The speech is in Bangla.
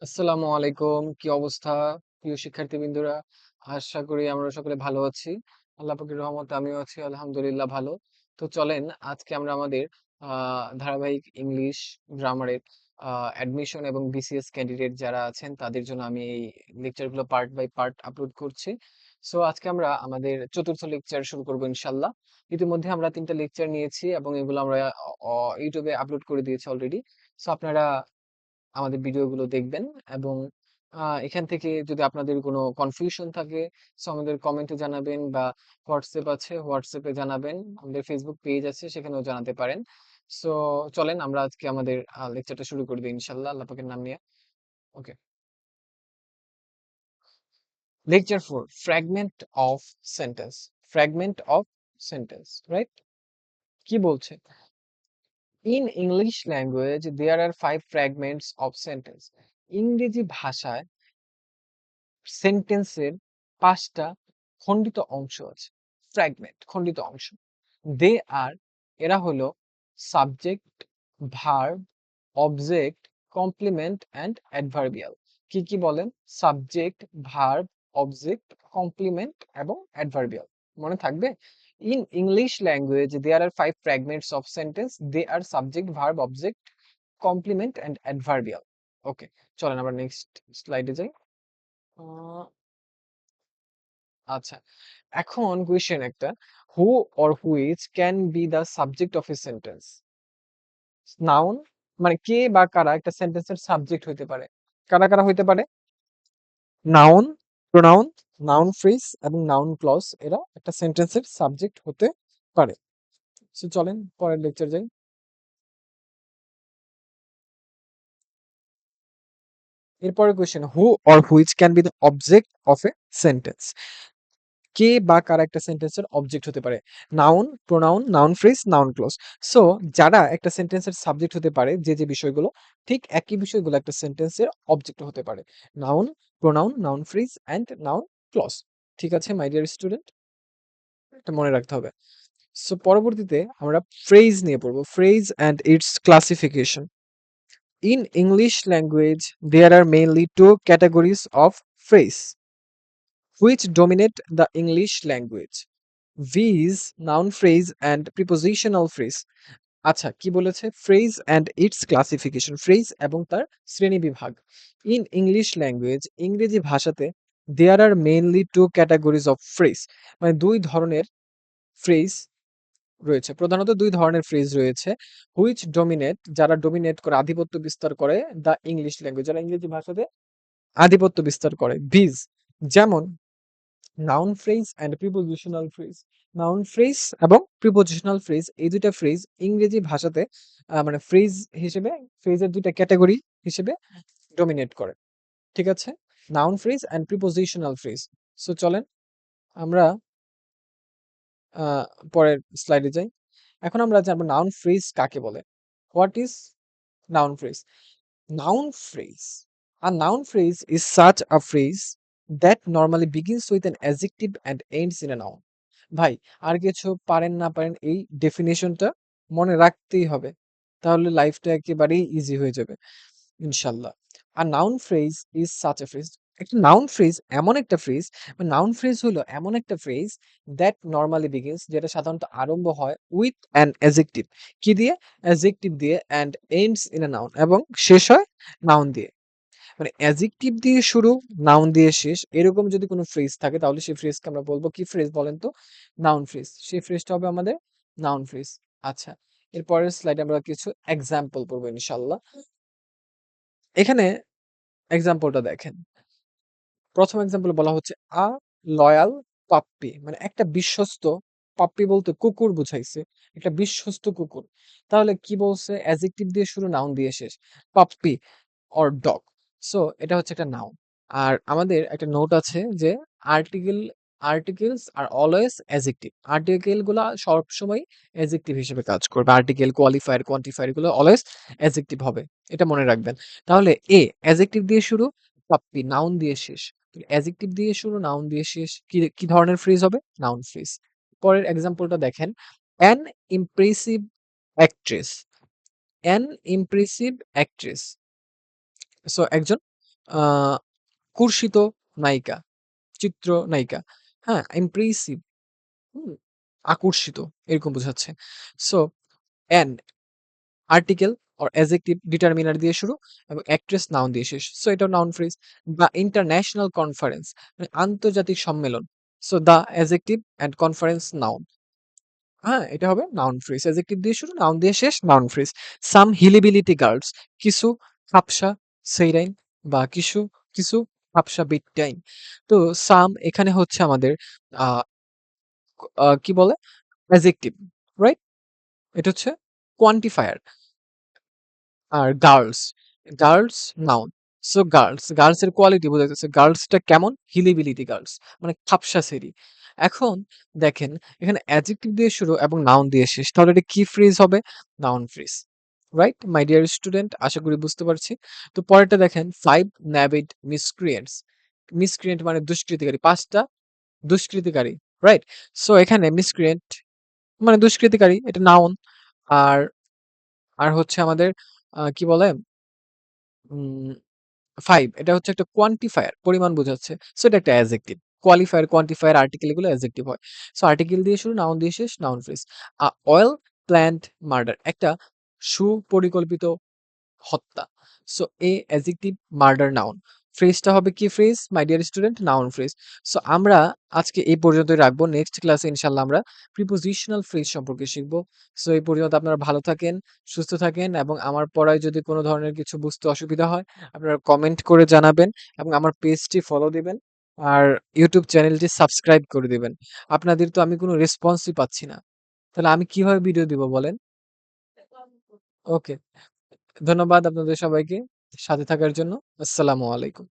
আসসালামু আলাইকুম। কি অবস্থা? প্রিয় শিক্ষার্থীবৃন্দরা? আশা করি আমরা সকলে ভালো আছি। আল্লাহ পাকের রহমতে আমিও আছি আলহামদুলিল্লাহ ভালো। তো চলেন আজকে আমরা আমাদের আ ধারাবাহিক ইংলিশ গ্রামারের অ্যাডমিশন এবং বিসিএস ক্যান্ডিডেট যারা আছেন তাদের জন্য আমি এই লেকচারগুলো পার্ট বাই পার্ট আপলোড করছি। সো আজকে আমরা আমাদের ৪র্থ লেকচার শুরু করব ইনশাআল্লাহ। ইতিমধ্যে আমরা ৩ টা লেকচার নিয়েছি এবং এগুলো আমরা YouTube এ আপলোড করে দিয়েছি অলরেডি। সো আপনারা আমাদের ভিডিওগুলো দেখবেন এবং এখান থেকে যদি আপনাদের কোনো কনফিউশন থাকে সো আমাদের কমেন্টে জানাবেন বা হোয়াটসঅ্যাপ আছে হোয়াটসঅ্যাপে জানাবেন। আমাদের ফেসবুক পেজ আছে সেখানেও জানাতে পারেন। সো চলেন আমরা আজকে আমাদের লেকচারটা শুরু করে দিই ইনশাআল্লাহ আল্লাহ পাকের নাম নিয়ে। Okay. Lecture 4 fragment of sentence. Fragment of sentence, right? কি বলছে? In English language there are 5 fragments of sentence. ইংরেজি ভাষায় সেন্টেন্সের ৫টা খণ্ডিত অংশ আছে। ফ্র্যাগমেন্ট, খণ্ডিত অংশ। দে আর এরা হলো subject, verb, object, complement and adverbial. কি কি বলেন? সাবজেক্ট, ভার্ব, অবজেক্ট, কমপ্লিমেন্ট এবং অ্যাডভার্বিয়াল। মনে থাকবে? In English language there are 5 fragments of sentence. They are subject, verb, object, complement and adverbial. Okay, চলেন আমরা নেক্সট স্লাইডে যাই। আহ আচ্ছা, এখন কোয়েশ্চেন একটা, হু or which can be the subject of a sentence? Noun মানে কে বা কারা একটা সেন্টেন্সের সাবজেক্ট হইতে পারে? কারা কারা হইতে পারে? নাউন, প্রোনাউন, নাউন ফ্রেজ এবং নাউন ক্লজ এরা একটা সেন্টেন্সের সাবজেক্ট হতে পারে। সো চলেন পরের লেকচার যাই। এরপরের question, who or which can be the object of a sentence? কে বা কারা একটা সেন্টেন্সের অবজেক্ট হতে পারে? Noun, pronoun, noun phrase, noun clause. So যারা একটা সেন্টেন্সের সাবজেক্ট হতে পারে, যে যে বিষয়গুলো, ঠিক একই বিষয়গুলো একটা সেন্টেন্সের অবজেক্ট হতে পারে। Noun, pronoun, noun phrase and noun clause. ঠিক আছে মাই ডিয়ার স্টুডেন্ট, এটা মনে রাখতে হবে। সো পরবর্তীতে আমরা ফ্রেজ নিয়ে পড়বো, phrase and its classification. In English language there are mainly two categories of phrase which dominate the English language. These noun phrase and prepositional phrase. আচ্ছা কি বলেছে? Phrase and its classification, phrase এবং তার শ্রেণী বিভাগ। ইন ইংলিশ ল্যাঙ্গুয়েজ ইংরেজি ভাষাতে there are mainly two categories of phrase, মানে দুই ধরনের ফ্রেজ রয়েছে, প্রধানত দুই ধরনের ফ্রেজ রয়েছে। হুইচ ডোমিনেট, যারা ডোমিনেট করে, আধিপত্য বিস্তার করে, দ্য ইংলিশ ল্যাঙ্গুয়েজ, যারা ইংরেজি ভাষাতে আধিপত্য বিস্তার করে। ভিজ যেমন noun phrase and prepositional phrase. Noun phrase এবং প্রিপোজিশনাল ফ্রেজ এই দুইটা ফ্রেজ ইংরেজি ভাষাতে মানে ফ্রেজ হিসেবে, ফ্রেজের দুইটা ক্যাটাগরি হিসেবে ডমিনেট করে। ঠিক আছে? Noun phrase and prepositional phrase. So চলেন আমরা পরের স্লাইডে যাই। এখন আমরা জানবো নাউন ফ্রেজ কাকে বলে। What is noun phrase? Noun phrase. A noun phrase is such a phrase that normally begins with an adjective and ends in a noun. ভাই, আর কিছু পারেন না পারেন এই ডেফিনেশনটা মনে রাখতেই হবে, তাহলে লাইফটা একেবারেই ইজি হয়ে যাবে ইনশাল্লাহ। আর noun phrase is such a phrase, একটা নাউন ফ্রেজ এমন একটা ফ্রেজ, নাউন ফ্রেজ হলো এমন একটা ফ্রেজ দ্যাট নর্মালি বিগিনস, যেটা সাধারণত আরম্ভ হয় উইথ অ্যান অ্যাজেক্টিভ, কি দিয়ে? অ্যাজেক্টিভ দিয়ে, and ends in a noun, এবং শেষ হয় নাউন দিয়ে। মানে অ্যাজেক্টিভ দিয়ে শুরু, নাউন দিয়ে শেষ, এরকম যদি কোনো ফ্রেজ থাকে তাহলে সেই ফ্রেজকে আমরা বলবো কি ফ্রেজ বলেন তো? Noun phrase. সেই ফ্রেজটা হবে আমাদের নাউন ফ্রেজ। আচ্ছা, এরপরের স্লাইডে আমরা কিছু এক্সাম্পল পড়বো ইনশাল্লাহ। এখানে এক্সাম্পলটা দেখেন। প্রথম এক্সাম্পল বলা হচ্ছে আ লয়াল পাপ্পি, মানে একটা বিশ্বস্ত, পাপ্পি বলতে কুকুর বুঝাইছে, একটা বিশ্বস্ত কুকুর। তাহলে কি বলছে? অ্যাডজেক্টিভ দিয়ে শুরু, নাউন দিয়ে শেষ, পাপ্পি অর ডগ। সো এটা হচ্ছে একটা নাউন। আর আমাদের একটা নোট আছে যে article, articles are always adjective. Article গুলা সবসময় অ্যাডজেক্টিভ হিসেবে কাজ করবে। আর্টিকেল, কোয়ালিফায়ার, কোয়ান্টিফায়ার গুলো অলওয়েজ অ্যাডজেক্টিভ হবে, এটা মনে রাখবেন। তাহলে এ অ্যাডজেক্টিভ দিয়ে শুরু, পাপ্পি নাউন দিয়ে শেষ। অ্যাডজেক্টিভ দিয়ে শুরু, নাউন দিয়ে শেষ, কি কি ধরনের ফ্রেজ হবে? Noun phrase. পরের এক্সাম্পলটা দেখেন, an impressive actress. An impressive actress, so একজন আ কুর্ষিত নায়িকা, চিত্রনায়িকা। হ্যাঁ? ইমপ্রেসিভ, হুম? আকর্ষিত এরকম বোঝাচ্ছে। So an article or adjective determiner দিয়ে শুরু এবং অ্যাক্ট্রেস নাউন দিয়ে শেষ। সো এটাও নাউন ফ্রেজ। বা ইন্টারন্যাশনাল কনফারেন্স মানে আন্তর্জাতিক সম্মেলন। So the adjective and conference noun. হ্যাঁ? এটা হবে নাউন ফ্রেজ। অ্যাডজেক্টিভ দিয়ে শুরু, নাউন দিয়ে শেষ, নাউন ফ্রেজ। সাম হিলিবিলিটি গার্লস কিছু খাপসা সেইরাইন বা কিছু খাপসা বেট্টাইন। তো সাম এখানে হচ্ছে আমাদের আ কি বলে? Adjective, right? এটা হচ্ছে কোয়ান্টিফায়ার। আর গার্লস নাউন। সো গার্লস এর কোয়ালিটি বোঝাইতেছে গার্লসটা কেমন? হিলিবিলিটি গার্লস মানে খাপসা সেরি। এখন দেখেন এখানে অ্যাডজেক্টিভ দিয়ে শুরু এবং নাউন দিয়ে শেষ। তাহলে এটা কি ফ্রেজ হবে? Noun phrase. Right? My dear student আশা করি বুঝতে পারছি। তো পরেরটা দেখেন 5 নাভিড মিসক্রিয়েন্টস। মিসক্রিয়েন্ট মানে দুষ্কৃতিকারী। ৫ টা দুষ্কৃতিকারী। রাইট? সো এখানে মিসক্রিয়েন্ট মানে দুষ্কৃতিকারী এটা নাউন। আর হচ্ছে আমাদের কি বলে? উম 5 এটা হচ্ছে একটা কোয়ান্টিফায়ার, পরিমাণ বোঝাচ্ছে। সো এটা একটা অ্যাডজেক্টিভ। কোয়ান্টিফায়ার, আর্টিকেল এগুলো অ্যাডজেক্টিভ হয়। সো আর্টিকেল দিয়ে শুরু, নাউন দিয়ে শেষ, noun phrase. Well planned murder একটা সুপরিকল্পিত হত্যা। সো এ অ্যাডজেক্টিভ, মার্ডার নাউন। ফ্রেজটা হবে কি ফ্রেজ? মাই dear student noun phrase. So আমরা আজকে এই পর্যন্তই রাখবো। নেক্সট ক্লাসে ইনশাআল্লাহ আমরা প্রিপোজিশনাল ফ্রেজ সম্পর্কে শিখব। সো এই পর্যন্ত আপনারা ভালো থাকেন, সুস্থ থাকেন এবং আমার পড়ায় যদি কোনো ধরনের কিছু বুঝতে অসুবিধা হয়, আপনারা কমেন্ট করে জানাবেন এবং আমার পেজটি ফলো দিবেন। আর ইউটিউব চ্যানেলটি সাবস্ক্রাইব করে দিবেন। আপনাদের তো আমি কোনো রেসপন্সই পাচ্ছি না। তাহলে আমি কিভাবে ভিডিও দিব বলেন? ওকে। ধন্যবাদ আপনাদের সবাইকে সাথে থাকার জন্য। আসসালামু আলাইকুম।